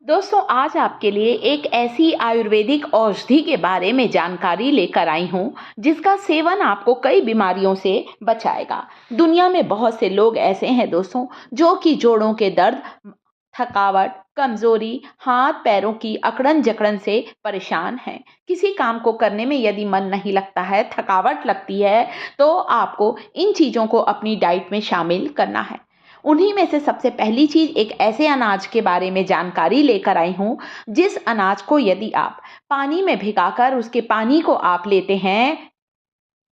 दोस्तों, आज आपके लिए एक ऐसी आयुर्वेदिक औषधि के बारे में जानकारी लेकर आई हूँ जिसका सेवन आपको कई बीमारियों से बचाएगा। दुनिया में बहुत से लोग ऐसे हैं दोस्तों जो कि जोड़ों के दर्द, थकावट, कमजोरी, हाथ पैरों की अकड़न जकड़न से परेशान हैं। किसी काम को करने में यदि मन नहीं लगता है, थकावट लगती है, तो आपको इन चीज़ों को अपनी डाइट में शामिल करना है। उन्हीं में से सबसे पहली चीज एक ऐसे अनाज के बारे में जानकारी लेकर आई हूं जिस अनाज को यदि आप पानी में भिगाकर उसके पानी को आप लेते हैं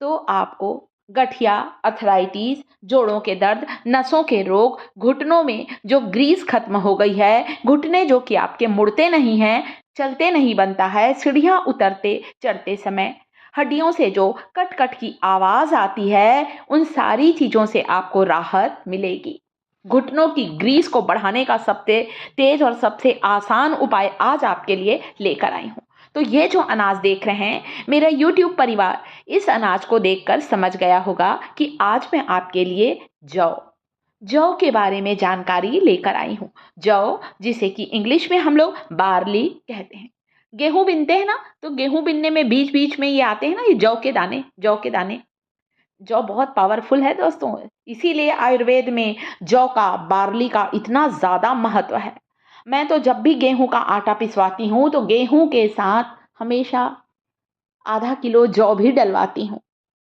तो आपको गठिया, अर्थराइटिस, जोड़ों के दर्द, नसों के रोग, घुटनों में जो ग्रीस खत्म हो गई है, घुटने जो कि आपके मुड़ते नहीं हैं, चलते नहीं बनता है, सीढ़ियां उतरते चढ़ते समय हड्डियों से जो कट कट की आवाज आती है, उन सारी चीजों से आपको राहत मिलेगी। घुटनों की ग्रीस को बढ़ाने का सबसे तेज और सबसे आसान उपाय आज आपके लिए लेकर आई हूं। तो ये जो अनाज देख रहे हैं, मेरा YouTube परिवार इस अनाज को देखकर समझ गया होगा कि आज मैं आपके लिए जौ के बारे में जानकारी लेकर आई हूँ। जौ, जिसे कि इंग्लिश में हम लोग बार्ली कहते हैं। गेहूं बिनते हैं ना, तो गेहूं बिनने में बीच बीच में ये आते हैं ना, ये जौ के दाने। जौ बहुत पावरफुल है दोस्तों, इसीलिए आयुर्वेद में जौ का, बार्ली का इतना ज़्यादा महत्व है। मैं तो जब भी गेहूं का आटा पिसवाती हूँ तो गेहूं के साथ हमेशा आधा किलो जौ भी डलवाती हूँ।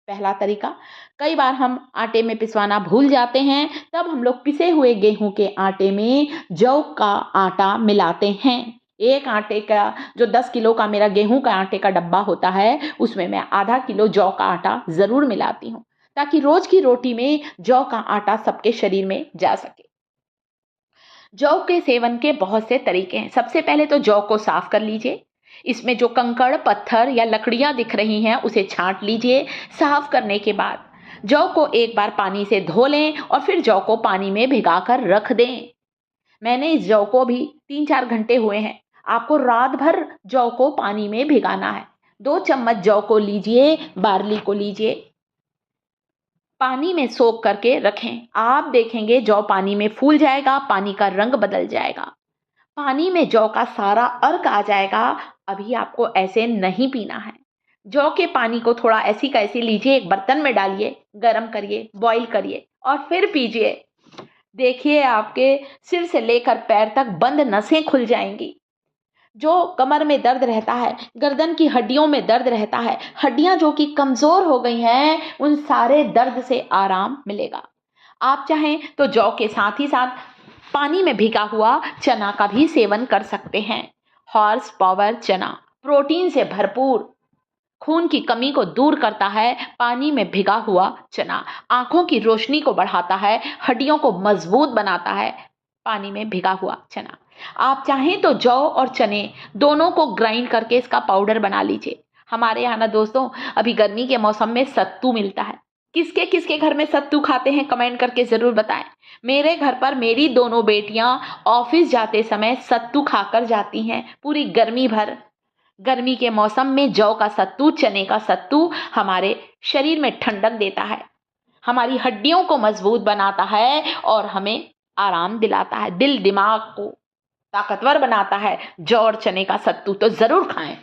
पहला तरीका, कई बार हम आटे में पिसवाना भूल जाते हैं, तब हम लोग पिसे हुए गेहूं के आटे में जौ का आटा मिलाते हैं। एक आटे का, जो 10 किलो का मेरा गेहूं का आटे का डब्बा होता है, उसमें मैं आधा किलो जौ का आटा ज़रूर मिलाती हूँ ताकि रोज की रोटी में जौ का आटा सबके शरीर में जा सके। जौ के सेवन के बहुत से तरीके हैं। सबसे पहले तो जौ को साफ कर लीजिए। इसमें जो कंकड़, पत्थर या लकड़ियां दिख रही हैं उसे छांट लीजिए। साफ करने के बाद जौ को एक बार पानी से धो लें और फिर जौ को पानी में भिगाकर रख दें। मैंने इस जौ को भी 3-4 घंटे हुए हैं। आपको रात भर जौ को पानी में भिगाना है। 2 चम्मच जौ को लीजिए, बार्ली को लीजिए, पानी में सोख करके रखें। आप देखेंगे जौ पानी में फूल जाएगा, पानी का रंग बदल जाएगा, पानी में जौ का सारा अर्क आ जाएगा। अभी आपको ऐसे नहीं पीना है। जौ के पानी को थोड़ा ऐसी का ऐसी लीजिए, एक बर्तन में डालिए, गर्म करिए, बॉईल करिए और फिर पीजिए। देखिए आपके सिर से लेकर पैर तक बंद नसें खुल जाएंगी। जो कमर में दर्द रहता है, गर्दन की हड्डियों में दर्द रहता है, हड्डियां जो कि कमजोर हो गई हैं, उन सारे दर्द से आराम मिलेगा। आप चाहें तो जौ के साथ ही साथ पानी में भिगा हुआ चना का भी सेवन कर सकते हैं। हॉर्स पावर चना प्रोटीन से भरपूर, खून की कमी को दूर करता है। पानी में भिगा हुआ चना आंखों की रोशनी को बढ़ाता है, हड्डियों को मजबूत बनाता है। पानी में भिगा हुआ चना, आप चाहें तो जौ और चने दोनों को ग्राइंड करके इसका पाउडर बना लीजिए। हमारे यहाँ ना दोस्तों, अभी गर्मी के मौसम में सत्तू मिलता है। किसके किसके घर में सत्तू खाते हैं, कमेंट करके जरूर बताएं। मेरे घर पर मेरी दोनों बेटियां ऑफिस जाते समय सत्तू खाकर जाती हैं पूरी गर्मी भर। गर्मी के मौसम में जौ का सत्तू, चने का सत्तू हमारे शरीर में ठंडक देता है, हमारी हड्डियों को मजबूत बनाता है और हमें आराम दिलाता है, दिल दिमाग को ताकतवर बनाता है। जौ और चने का सत्तू तो जरूर खाएं।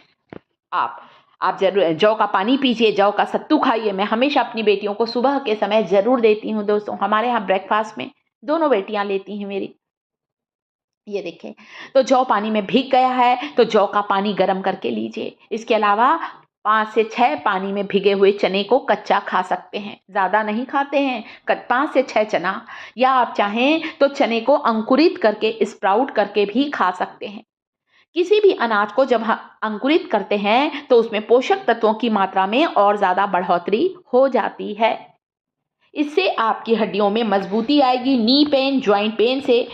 आप जरूर जौ का पानी पीजिए, जौ का सत्तू खाइए। मैं हमेशा अपनी बेटियों को सुबह के समय जरूर देती हूँ दोस्तों। हमारे यहाँ ब्रेकफास्ट में दोनों बेटियां लेती हैं मेरी। ये देखें, तो जौ पानी में भीग गया है तो जौ का पानी गर्म करके लीजिए। इसके अलावा 5 से 6 पानी में भिगे हुए चने को कच्चा खा सकते हैं, ज़्यादा नहीं खाते हैं, 5 से 6 चना। या आप चाहें तो चने को अंकुरित करके, स्प्राउट करके भी खा सकते हैं। किसी भी अनाज को जब हम अंकुरित करते हैं तो उसमें पोषक तत्वों की मात्रा में और ज़्यादा बढ़ोतरी हो जाती है। इससे आपकी हड्डियों में मजबूती आएगी। नी पेन, ज्वाइंट पेन से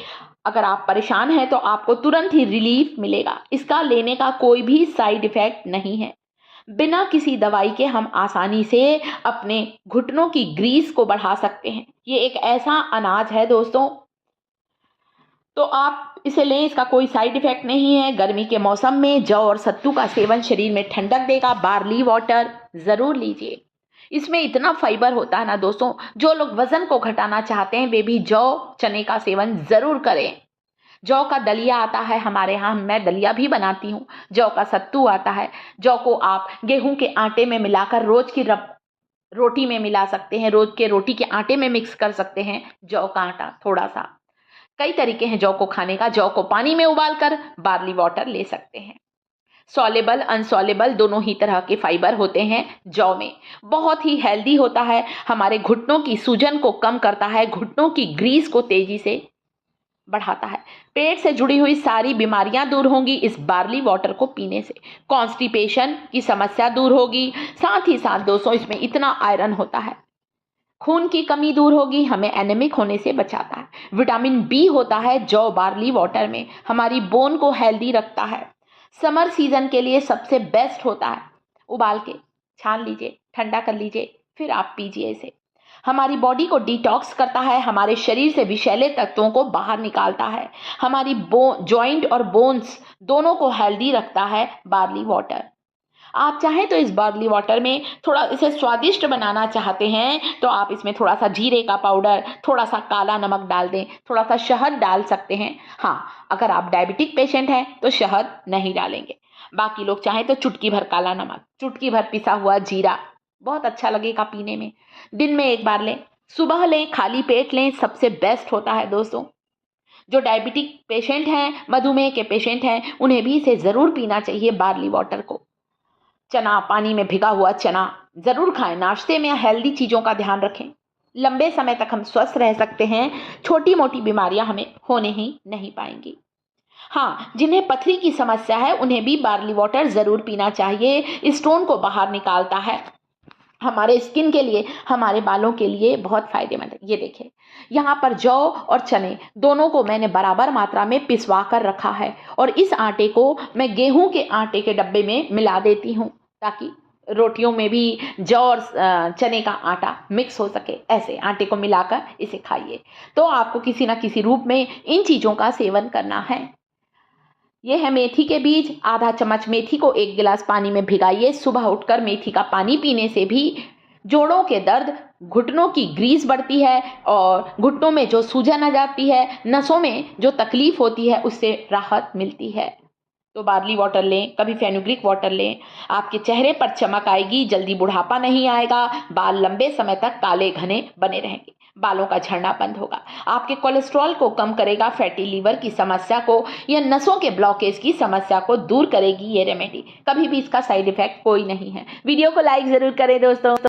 अगर आप परेशान हैं तो आपको तुरंत ही रिलीफ मिलेगा। इसका लेने का कोई भी साइड इफेक्ट नहीं है। बिना किसी दवाई के हम आसानी से अपने घुटनों की ग्रीस को बढ़ा सकते हैं। ये एक ऐसा अनाज है दोस्तों, तो आप इसे लें, इसका कोई साइड इफेक्ट नहीं है। गर्मी के मौसम में जौ और सत्तू का सेवन शरीर में ठंडक देगा। बार्ली वाटर जरूर लीजिए, इसमें इतना फाइबर होता है ना दोस्तों। जो लोग वजन को घटाना चाहते हैं वे भी जौ, चने का सेवन जरूर करें। जौ का दलिया आता है हमारे यहाँ, मैं दलिया भी बनाती हूँ। जौ का सत्तू आता है। जौ को आप गेहूं के आटे में मिलाकर रोज की रोटी में मिला सकते हैं, रोज के रोटी के आटे में मिक्स कर सकते हैं जौ का आटा थोड़ा सा। कई तरीके हैं जौ को खाने का। जौ को पानी में उबालकर बार्ली वाटर ले सकते हैं। सॉलेबल अनसॉलेबल दोनों ही तरह के फाइबर होते हैं जौ में। बहुत ही हेल्दी होता है, हमारे घुटनों की सूजन को कम करता है, घुटनों की ग्रीस को तेजी से बढ़ाता है। पेट से जुड़ी हुई सारी बीमारियां दूर होंगी इस बार्ली वाटर को पीने से। कॉन्स्टिपेशन की समस्या दूर होगी। साथ ही साथ दोस्तों इसमें इतना आयरन होता है, खून की कमी दूर होगी, हमें एनेमिक होने से बचाता है। विटामिन बी होता है जौ बार्ली वाटर में, हमारी बोन को हेल्दी रखता है। समर सीजन के लिए सबसे बेस्ट होता है। उबाल के छान लीजिए, ठंडा कर लीजिए, फिर आप पीजिए इसे। हमारी बॉडी को डिटॉक्स करता है, हमारे शरीर से विषैले तत्वों को बाहर निकालता है, हमारी जॉइंट और बोन्स दोनों को हेल्दी रखता है बार्ली वाटर। आप चाहें तो इस बार्ली वाटर में थोड़ा इसे स्वादिष्ट बनाना चाहते हैं तो आप इसमें थोड़ा सा जीरे का पाउडर, थोड़ा सा काला नमक डाल दें, थोड़ा सा शहद डाल सकते हैं। हाँ, अगर आप डायबिटिक पेशेंट हैं तो शहद नहीं डालेंगे। बाकी लोग चाहें तो चुटकी भर काला नमक, चुटकी भर पिसा हुआ जीरा, बहुत अच्छा लगेगा पीने में। दिन में एक बार लें, सुबह लें, खाली पेट लें, सबसे बेस्ट होता है दोस्तों। जो डायबिटिक पेशेंट हैं, मधुमेह के पेशेंट हैं, उन्हें भी इसे ज़रूर पीना चाहिए बार्ली वाटर को। चना, पानी में भिगा हुआ चना ज़रूर खाएं, नाश्ते में हेल्दी चीज़ों का ध्यान रखें। लंबे समय तक हम स्वस्थ रह सकते हैं, छोटी मोटी बीमारियां हमें होने ही नहीं पाएंगी। हाँ, जिन्हें पथरी की समस्या है उन्हें भी बार्ली वाटर ज़रूर पीना चाहिए। स्टोन को बाहर निकालता है, हमारे स्किन के लिए, हमारे बालों के लिए बहुत फायदेमंद है। ये देखिए, यहाँ पर जौ और चने दोनों को मैंने बराबर मात्रा में पिसवा कर रखा है और इस आटे को मैं गेहूं के आटे के डब्बे में मिला देती हूँ ताकि रोटियों में भी जौ और चने का आटा मिक्स हो सके। ऐसे आटे को मिलाकर इसे खाइए। तो आपको किसी ना किसी रूप में इन चीज़ों का सेवन करना है। ये है मेथी के बीज। आधा चम्मच मेथी को 1 गिलास पानी में भिगाइए। सुबह उठकर मेथी का पानी पीने से भी जोड़ों के दर्द, घुटनों की ग्रीस बढ़ती है और घुटनों में जो सूजन आ जाती है, नसों में जो तकलीफ होती है, उससे राहत मिलती है। तो बार्ली वाटर लें, कभी फेनुग्रीक वाटर लें, आपके चेहरे पर चमक आएगी, जल्दी बुढ़ापा नहीं आएगा, बाल लंबे समय तक काले घने बने रहेंगे, बालों का झड़ना बंद होगा, आपके कोलेस्ट्रॉल को कम करेगा, फैटी लीवर की समस्या को या नसों के ब्लॉकेज की समस्या को दूर करेगी ये रेमेडी। कभी भी इसका साइड इफेक्ट कोई नहीं है। वीडियो को लाइक जरूर करें दोस्तों।